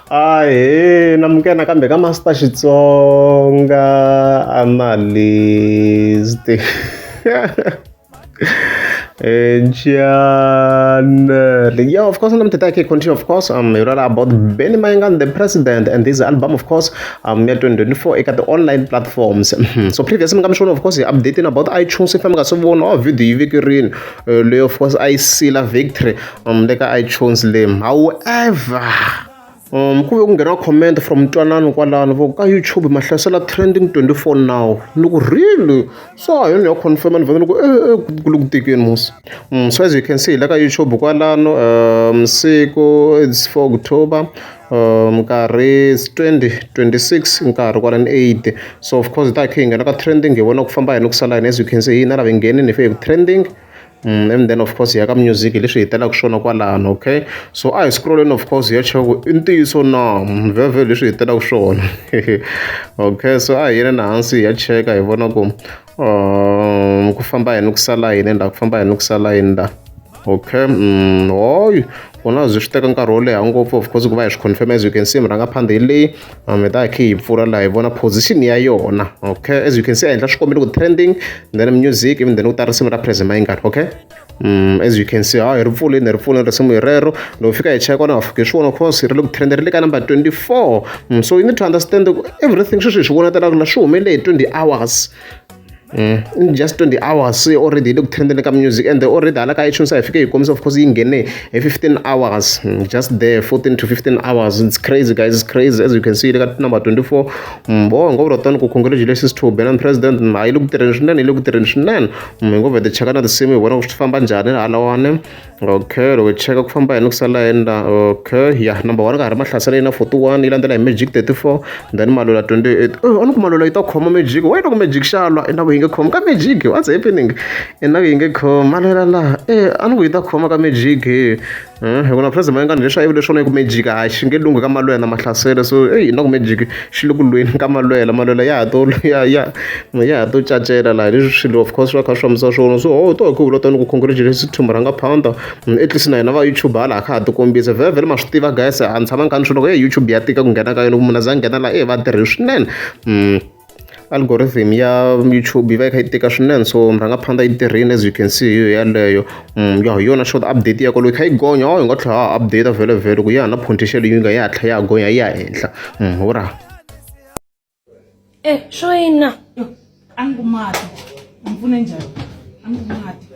namukela kambe ka Master Xitsonga analyst yeah, of course, I'm Tataki continue, of course. About Benny Mayangan, the president, and this album, of course, 2024 at the online platforms. So previously, I'm sure, of course, updating about iTunes. If I'm going to video, of course, I see la victory. Like iTunes, however. Kuve kungena comment from Twanano kwalano vo ka YouTube mahlasela trending 24 now look really so I only confirm and look tikeni mus so as you can see like YouTube kwalano msiko it's 4 October nkarhi is 2026 nkarhi kwalani 8 so of course that khe ngena ka trending ngibona kufamba yena kusala as you can see yina lava ngeni ni fe trending and then of course yaka music leswi hitela ku swona kwalano okay so I scrolling of course ya choko intiso na veve leswi hitela ku swona okay so yena na hansi ya cheka hi vona ku ku famba yena kusala yini nda ku famba yena kusala yini nda okay hoy kona zwi swi teka nkarhi wo leha ngopfu of course ku va hi swi confirm as you can see mranga phanda hi leyi ta khe hi pfula laha hi vona position ya yona okay as you can see a endla swikombelo ku trending then music even then u ta risimu ra President Mayangan okay as you can see hi ri pfuleni risimu hi rero loko fika hi cheka kona wa fika swona of course ri le ku trend ri le ka number 24 so you need to understand everything swi swi vonatela na swi humele hi 20 hours in just 20 hours already look trending ka music and already ala ka iTunes I fika yikomisa of course ingene 15 hours just there 14 to 15 hours it's crazy guys it's crazy as you can see like number 24 ngoba rotana ku congratulations to Benin president I look international ngoba the cheka na the same wona ku famba njani alawane okay lo cheka ku famba yena kusala enda okay yeah number 1 ka hari mahlasela ina 41 ilandela hi Magic 34 then Malola 28 anu ku Malola ita khoma Magic why to ku Magic shalwa ina ku khoma ka Magic what's happening ina ku khoma la anu ku ita khoma ka Magic hekona President Mayangan leswi a yivile swona ku Magic a xi nge lunga ka Malwela mahlasela so ina ku Magic xi le ku lweni ka Malwela ya to cacela la leswi swilo of course swa kha swa misa swona so to ku vula tani ku congratulations to Muranga Pounder at least na yena va YouTube hala kha ti kombisa vele ma swi tiva guys a ntshama nkani swilo ku YouTube ya tika ku nghena ka yona ku munhu za nghena la va tirhi swinene algorithm ya YouTube va kha tika swinene so Muranga Pounder yi tirhini as you can see yaleyo yona short update ya ko lo kha yi gonya hi nga tlha update vele ku ya na potential yi nga ya tlha ya gonya ya henhla ora shoyina angumati ngifuna njani angumati